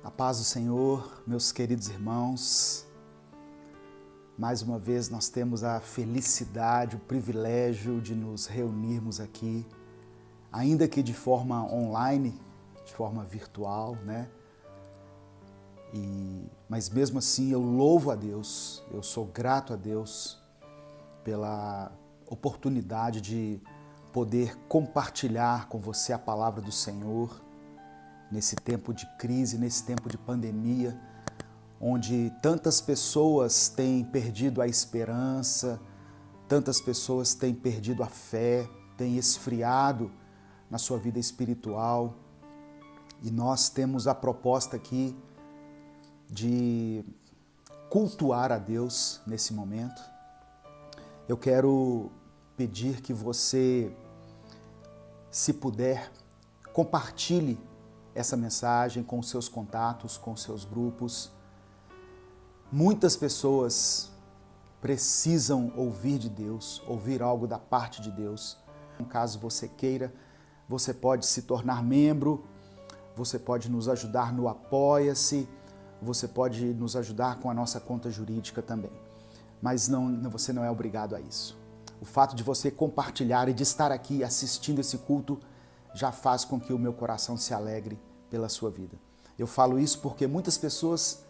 A paz do Senhor, meus queridos irmãos. Mais uma vez nós temos a felicidade, o privilégio de nos reunirmos aqui, ainda que de forma online, de forma virtual, né? Mas mesmo assim eu louvo a Deus, eu sou grato a Deus pela oportunidade de poder compartilhar com você a palavra do Senhor nesse tempo de crise, nesse tempo de pandemia, onde tantas pessoas têm perdido a esperança, tantas pessoas têm perdido a fé, têm esfriado na sua vida espiritual. E nós temos a proposta aqui de cultuar a Deus nesse momento. Eu quero pedir que você, se puder, compartilhe essa mensagem com os seus contatos, com os seus grupos. Muitas pessoas precisam ouvir de Deus, ouvir algo da parte de Deus. Caso você queira, você pode se tornar membro, você pode nos ajudar no Apoia-se, você pode nos ajudar com a nossa conta jurídica também. Mas você não é obrigado a isso. O fato de você compartilhar e de estar aqui assistindo esse culto já faz com que o meu coração se alegre pela sua vida. Eu falo isso porque muitas pessoas,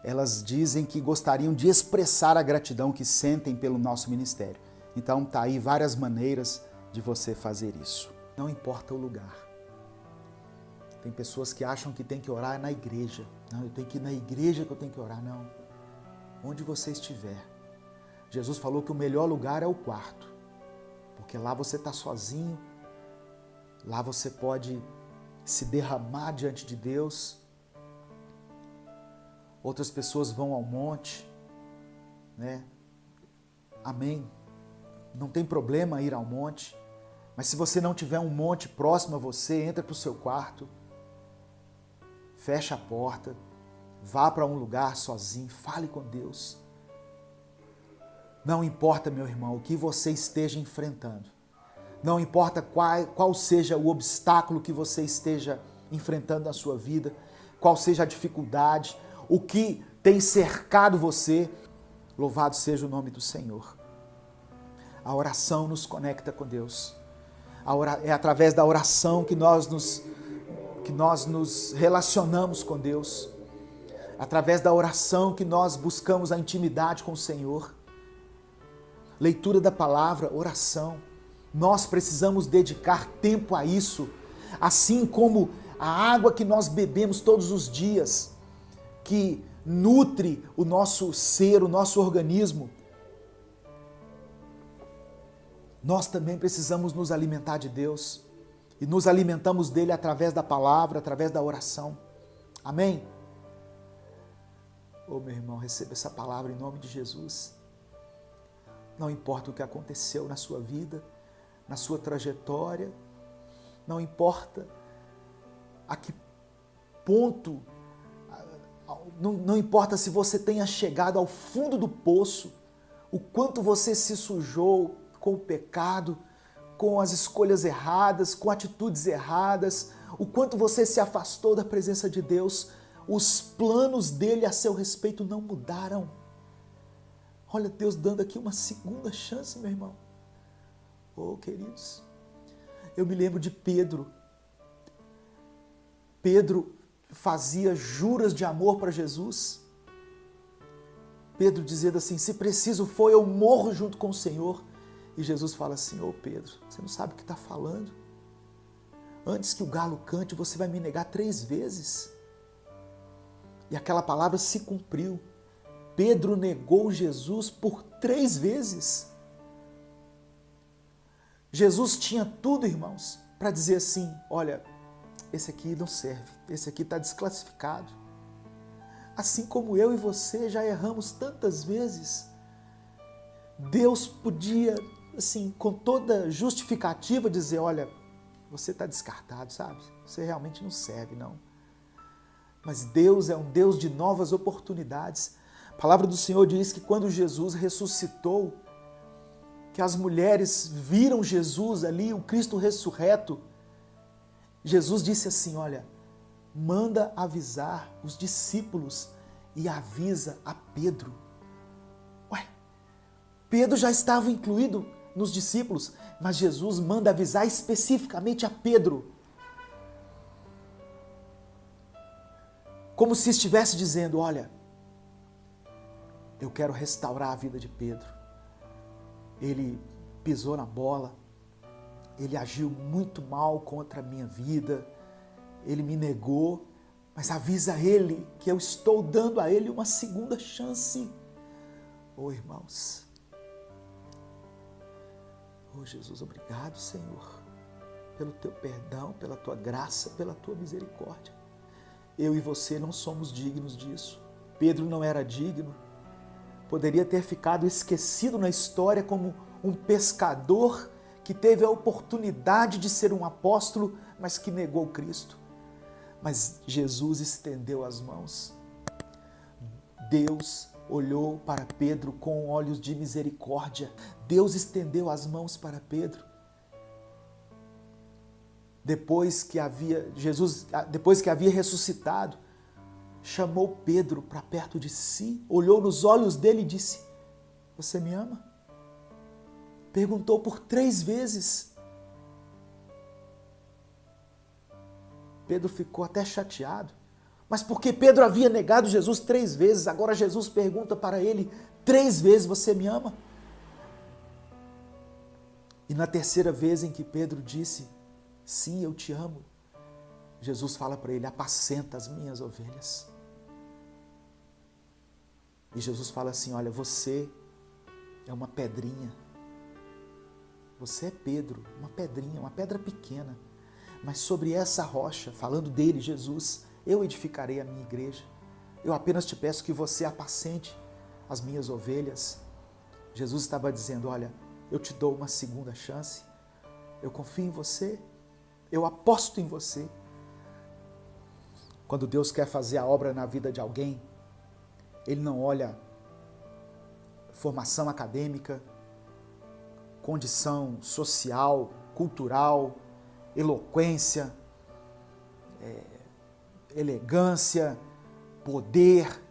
elas dizem que gostariam de expressar a gratidão que sentem pelo nosso ministério. Então tá aí várias maneiras de você fazer isso. Não importa o lugar. Tem pessoas que acham que tem que orar na igreja. Não, eu tenho que ir na igreja que eu tenho que orar. Não. Onde você estiver. Jesus falou que o melhor lugar é o quarto. Porque lá você está sozinho. Lá você pode se derramar diante de Deus. Outras pessoas vão ao monte, né? Amém. Não tem problema ir ao monte. Mas se você não tiver um monte próximo a você, entra para o seu quarto, fecha a porta, vá para um lugar sozinho, fale com Deus. Não importa, meu irmão, o que você esteja enfrentando. Não importa qual seja o obstáculo que você esteja enfrentando na sua vida, qual seja a dificuldade, o que tem cercado você, louvado seja o nome do Senhor. A oração nos conecta com Deus. É através da oração que nós nos relacionamos com Deus. Através da oração que nós buscamos a intimidade com o Senhor. Leitura da palavra, oração. Nós precisamos dedicar tempo a isso, assim como a água que nós bebemos todos os dias, que nutre o nosso ser, o nosso organismo. Nós também precisamos nos alimentar de Deus e nos alimentamos dele através da palavra, através da oração. Amém? Ô meu irmão, receba essa palavra em nome de Jesus. Não importa o que aconteceu na sua vida, na sua trajetória, não importa a que ponto, não importa se você tenha chegado ao fundo do poço, o quanto você se sujou com o pecado, com as escolhas erradas, com atitudes erradas, o quanto você se afastou da presença de Deus, os planos dele a seu respeito não mudaram. Olha, Deus dando aqui uma segunda chance, meu irmão. Oh, queridos, eu me lembro de Pedro. Pedro fazia juras de amor para Jesus. Pedro dizendo assim, se preciso for, eu morro junto com o Senhor. E Jesus fala assim, ô Pedro, você não sabe o que está falando? Antes que o galo cante, você vai me negar 3 vezes. E aquela palavra se cumpriu. Pedro negou Jesus por 3 vezes. Jesus tinha tudo, irmãos, para dizer assim, olha, esse aqui não serve, esse aqui está desclassificado. Assim como eu e você já erramos tantas vezes, Deus podia, assim, com toda justificativa dizer, olha, você está descartado, sabe? Você realmente não serve, não. Mas Deus é um Deus de novas oportunidades. A palavra do Senhor diz que quando Jesus ressuscitou, que as mulheres viram Jesus ali, o Cristo ressurreto, Jesus disse assim, olha, manda avisar os discípulos e avisa a Pedro. Ué, Pedro já estava incluído nos discípulos, mas Jesus manda avisar especificamente a Pedro. Como se estivesse dizendo, olha, eu quero restaurar a vida de Pedro. Ele pisou na bola, ele agiu muito mal contra a minha vida, ele me negou, mas avisa ele que eu estou dando a ele uma segunda chance. Oh, irmãos, oh Jesus, obrigado, Senhor, pelo teu perdão, pela tua graça, pela tua misericórdia. Eu e você não somos dignos disso. Pedro não era digno. Poderia ter ficado esquecido na história como um pescador que teve a oportunidade de ser um apóstolo, mas que negou Cristo. Mas Jesus estendeu as mãos. Deus olhou para Pedro com olhos de misericórdia. Deus estendeu as mãos para Pedro. Depois que havia ressuscitado, chamou Pedro para perto de si, olhou nos olhos dele e disse, você me ama? Perguntou por 3 vezes. Pedro ficou até chateado, mas porque Pedro havia negado Jesus 3 vezes, agora Jesus pergunta para ele 3 vezes, você me ama? E na 3ª vez em que Pedro disse, sim, eu te amo, Jesus fala para ele, apacenta as minhas ovelhas. E Jesus fala assim, olha, você é uma pedrinha. Você é Pedro, uma pedrinha, uma pedra pequena. Mas sobre essa rocha, falando dele, Jesus, eu edificarei a minha igreja. Eu apenas te peço que você apacente as minhas ovelhas. Jesus estava dizendo, olha, eu te dou uma segunda chance. Eu confio em você. Eu aposto em você. Quando Deus quer fazer a obra na vida de alguém, Ele não olha formação acadêmica, condição social, cultural, eloquência, elegância, poder.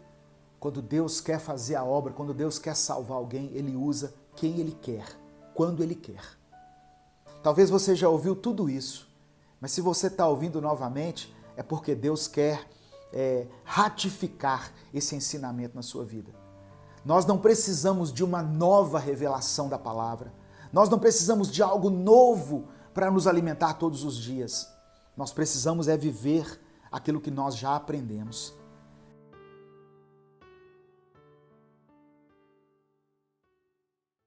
Quando Deus quer fazer a obra, quando Deus quer salvar alguém, Ele usa quem Ele quer, quando Ele quer. Talvez você já ouviu tudo isso, mas se você está ouvindo novamente, é porque Deus quer ratificar esse ensinamento na sua vida. Nós não precisamos de uma nova revelação da palavra. Nós não precisamos de algo novo para nos alimentar todos os dias. Nós precisamos viver aquilo que nós já aprendemos.